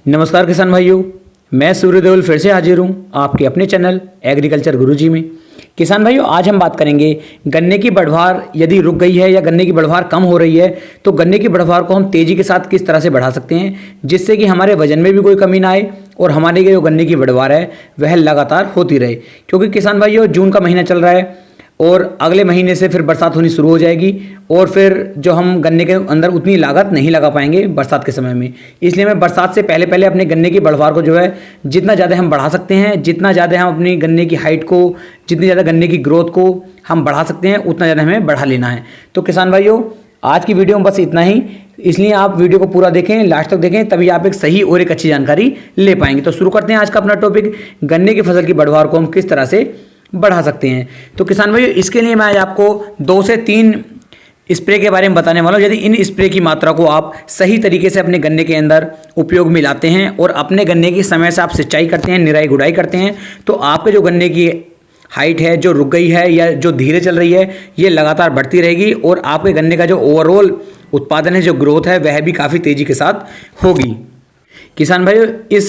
नमस्कार किसान भाइयों, मैं सूर्य देवल फिर से हाजिर हूँ आपके अपने चैनल एग्रीकल्चर गुरुजी में। किसान भाइयों, आज हम बात करेंगे गन्ने की बढ़वार यदि रुक गई है या गन्ने की बढ़वार कम हो रही है तो गन्ने की बढ़वार को हम तेज़ी के साथ किस तरह से बढ़ा सकते हैं जिससे कि हमारे वजन में भी कोई कमी ना आए और हमारे जो गन्ने की बढ़वार है वह लगातार होती रहे। क्योंकि किसान भाइयों, जून का महीना चल रहा है और अगले महीने से फिर बरसात होनी शुरू हो जाएगी और फिर जो हम गन्ने के अंदर उतनी लागत नहीं लगा पाएंगे बरसात के समय में। इसलिए मैं बरसात से पहले पहले अपने गन्ने की बढ़वार को जो है जितना ज़्यादा हम बढ़ा सकते हैं, जितना ज़्यादा हम अपनी गन्ने की हाइट को, जितनी ज़्यादा गन्ने की ग्रोथ को हम बढ़ा सकते हैं उतना ज़्यादा हमें बढ़ा लेना है। तो किसान भाइयों, आज की वीडियो में बस इतना ही, इसलिए आप वीडियो को पूरा देखें, लास्ट तक देखें, तभी आप एक सही और एक अच्छी जानकारी ले पाएंगे। तो शुरू करते हैं आज का अपना टॉपिक, गन्ने की फसल की बढ़वार को हम किस तरह से बढ़ा सकते हैं। तो किसान भाइयों, इसके लिए मैं आज आपको 2 से 3 स्प्रे के बारे में बताने वाला हूँ। यदि इन स्प्रे की मात्रा को आप सही तरीके से अपने गन्ने के अंदर उपयोग में लाते हैं और अपने गन्ने की समय से आप सिंचाई करते हैं, निराई गुड़ाई करते हैं, तो आपके जो गन्ने की हाइट है जो रुक गई है या जो धीरे चल रही है ये लगातार बढ़ती रहेगी और आपके गन्ने का जो ओवरऑल उत्पादन है, जो ग्रोथ है, वह भी काफ़ी तेज़ी के साथ होगी। किसान भाइयों, इस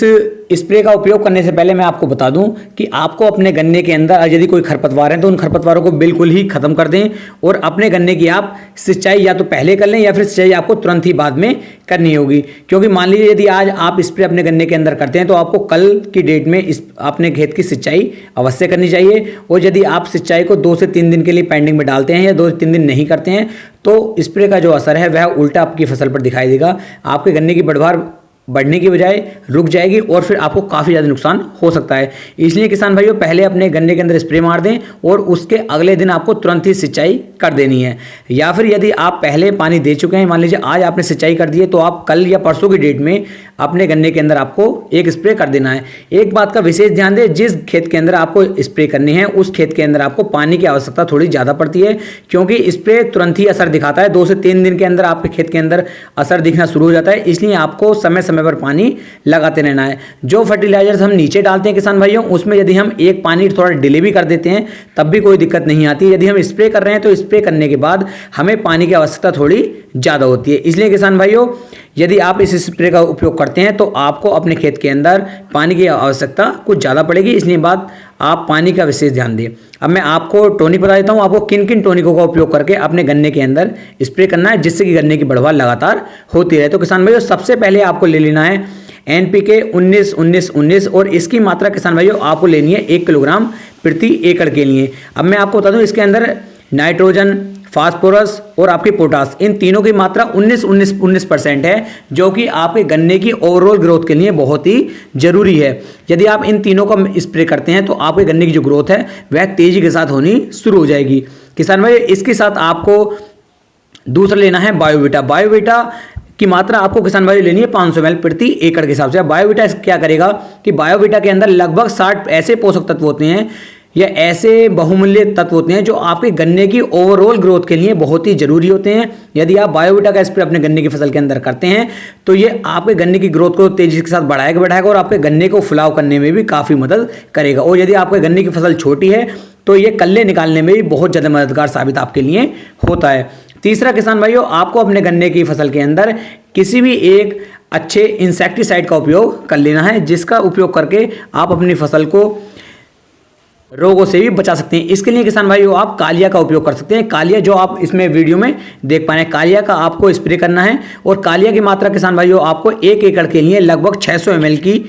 स्प्रे का उपयोग करने से पहले मैं आपको बता दूं कि आपको अपने गन्ने के अंदर यदि कोई खरपतवार है तो उन खरपतवारों को बिल्कुल ही खत्म कर दें और अपने गन्ने की आप सिंचाई या तो पहले कर लें या फिर सिंचाई आपको तुरंत ही बाद में करनी होगी। क्योंकि मान लीजिए यदि आज आप स्प्रे अपने गन्ने के अंदर करते हैं तो आपको कल की डेट में अपने खेत की सिंचाई अवश्य करनी चाहिए। और यदि आप सिंचाई को 2 से 3 दिन के लिए पेंडिंग में डालते हैं या 2 से 3 दिन नहीं करते हैं तो स्प्रे का जो असर है वह उल्टा आपकी फसल पर दिखाई देगा। आपके गन्ने की बढ़वार बढ़ने की बजाय रुक जाएगी और फिर आपको काफ़ी ज़्यादा नुकसान हो सकता है। इसलिए किसान भाइयों, पहले अपने गन्ने के अंदर स्प्रे मार दें और उसके अगले दिन आपको तुरंत ही सिंचाई कर देनी है। या फिर यदि आप पहले पानी दे चुके हैं, मान लीजिए आज आपने सिंचाई कर दी है, तो आप कल या परसों की डेट में अपने गन्ने के अंदर आपको एक स्प्रे कर देना है। एक बात का विशेष ध्यान दें, जिस खेत के अंदर आपको स्प्रे करनी है उस खेत के अंदर आपको पानी की आवश्यकता थोड़ी ज़्यादा पड़ती है, क्योंकि स्प्रे तुरंत ही असर दिखाता है। 2 से 3 दिन के अंदर आपके खेत के अंदर असर दिखना शुरू हो जाता है। इसलिए आपको समय समय पर पानी लगाते रहना है। जो फर्टिलाइजर्स हम नीचे डालते हैं किसान भाइयों, उसमें यदि हम एक पानी थोड़ा डिले भी कर देते हैं तब भी कोई दिक्कत नहीं आती। यदि हम स्प्रे कर रहे हैं तो स्प्रे करने के बाद हमें पानी की आवश्यकता थोड़ी ज़्यादा होती है। इसलिए किसान भाइयों, यदि आप इस स्प्रे का उपयोग करते हैं तो आपको अपने खेत के अंदर पानी की आवश्यकता कुछ ज़्यादा पड़ेगी। इसलिए बात आप पानी का विशेष ध्यान दें। अब मैं आपको टॉनिक बता देता हूँ, आपको किन किन टॉनिकों का उपयोग करके अपने गन्ने के अंदर स्प्रे करना है जिससे कि गन्ने की बढ़वार लगातार होती रहे। तो किसान भाइयों, सबसे पहले आपको ले लेना है NPK 19-19-19 और इसकी मात्रा किसान भाइयों आपको लेनी है 1 किलोग्राम प्रति एकड़ के लिए। अब मैं आपको बता दूं, इसके अंदर नाइट्रोजन, फास्फोरस और आपकी पोटास, इन तीनों की मात्रा 19-19-19% है, जो कि आपके गन्ने की ओवरऑल ग्रोथ के लिए बहुत ही जरूरी है। यदि आप इन तीनों का स्प्रे करते हैं तो आपके गन्ने की जो ग्रोथ है वह तेजी के साथ होनी शुरू हो जाएगी। किसान भाई, इसके साथ आपको दूसरा लेना है बायोवीटा। बायोवीटा की मात्रा आपको किसान भाई लेनी है 500 ml प्रति एकड़ के हिसाब से। बायोवीटा क्या करेगा कि बायोवीटा के अंदर लगभग 60 ऐसे पोषक तत्व होते हैं या ऐसे बहुमूल्य तत्व होते हैं जो आपके गन्ने की ओवरऑल ग्रोथ के लिए बहुत ही जरूरी होते हैं। यदि आप बायोवीटा का स्प्रे अपने गन्ने की फसल के अंदर करते हैं तो ये आपके गन्ने की ग्रोथ को तेजी के साथ बढ़ाएगा और आपके गन्ने को फुलाव करने में भी काफ़ी मदद करेगा। और यदि आपके गन्ने की फसल छोटी है तो ये कल्ले निकालने में भी बहुत ज़्यादा मददगार साबित आपके लिए होता है। तीसरा किसान भाइयों, आपको अपने गन्ने की फसल के अंदर किसी भी एक अच्छे इंसेक्टिसाइड का उपयोग कर लेना है, जिसका उपयोग करके आप अपनी फसल को रोगों से भी बचा सकते हैं। इसके लिए किसान भाइयों आप कालिया का उपयोग कर सकते हैं। कालिया जो आप इसमें वीडियो में देख पा रहे हैं, कालिया का आपको स्प्रे करना है और कालिया की मात्रा किसान भाइयों आपको 1 एकड़ के लिए लगभग 600 ml की,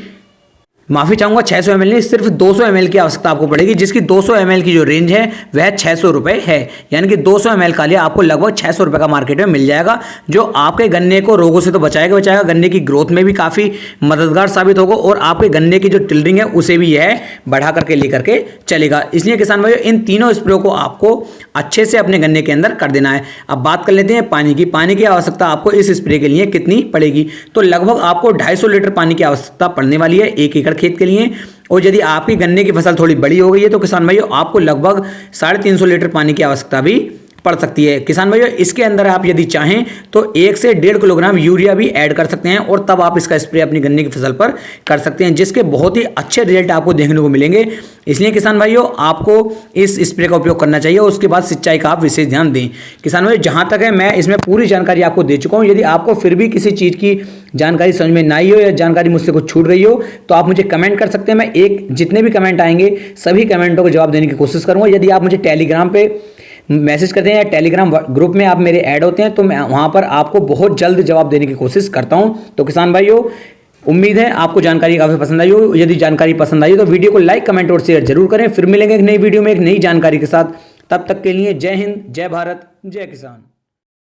माफ़ी चाहूँगा 600 ml नहीं, सिर्फ 200 ml की आवश्यकता आपको पड़ेगी, जिसकी 200 ml की जो रेंज है वह 600 रुपये है। यानी कि 200 ml कालिया आपको लगभग 600 रुपये का मार्केट में मिल जाएगा, जो आपके गन्ने को रोगों से तो बचाएगा, गन्ने की ग्रोथ में भी काफ़ी मददगार साबित होगा और आपके गन्ने की जो टिल्डरिंग है उसे भी यह बढ़ा करके लेकर के चलेगा। इसलिए किसान भाइयों, इन तीनों स्प्रे को आपको अच्छे से अपने गन्ने के अंदर कर देना है। अब बात कर लेते हैं पानी की। पानी की आवश्यकता आपको इस स्प्रे के लिए कितनी पड़ेगी, तो लगभग आपको 250 लीटर पानी की आवश्यकता पड़ने वाली है 1 एकड़ खेत के लिए। और यदि आपकी गन्ने की फसल थोड़ी बड़ी हो गई है तो किसान भाइयों आपको लगभग 350 लीटर पानी की आवश्यकता भी पड़ सकती है। किसान भाइयों, इसके अंदर आप यदि चाहें तो 1 से 1.5 किलोग्राम यूरिया भी ऐड कर सकते हैं और तब आप इसका स्प्रे अपनी गन्ने की फसल पर कर सकते हैं, जिसके बहुत ही अच्छे रिजल्ट आपको देखने को मिलेंगे। इसलिए किसान भाइयों, आपको इस स्प्रे का उपयोग करना चाहिए और उसके बाद सिंचाई का आप विशेष ध्यान दें। किसान भाइयों, जहां तक है मैं इसमें पूरी जानकारी आपको दे चुका हूं। यदि आपको फिर भी किसी चीज़ की जानकारी समझ में ना आई हो या जानकारी मुझसे कुछ छूट रही हो तो आप मुझे कमेंट कर सकते हैं। मैं जितने भी कमेंट आएंगे सभी कमेंटों को जवाब देने की कोशिश करूंगा। यदि आप मुझे टेलीग्राम पे मैसेज करते हैं या टेलीग्राम ग्रुप में आप मेरे ऐड होते हैं तो मैं वहां पर आपको बहुत जल्द जवाब देने की कोशिश करता हूं। तो किसान भाइयों, उम्मीद है आपको जानकारी काफ़ी पसंद आई हो। यदि जानकारी पसंद आई हो तो वीडियो को लाइक, कमेंट और शेयर जरूर करें। फिर मिलेंगे एक नई वीडियो में एक नई जानकारी के साथ। तब तक के लिए जय हिंद, जय भारत, जय किसान।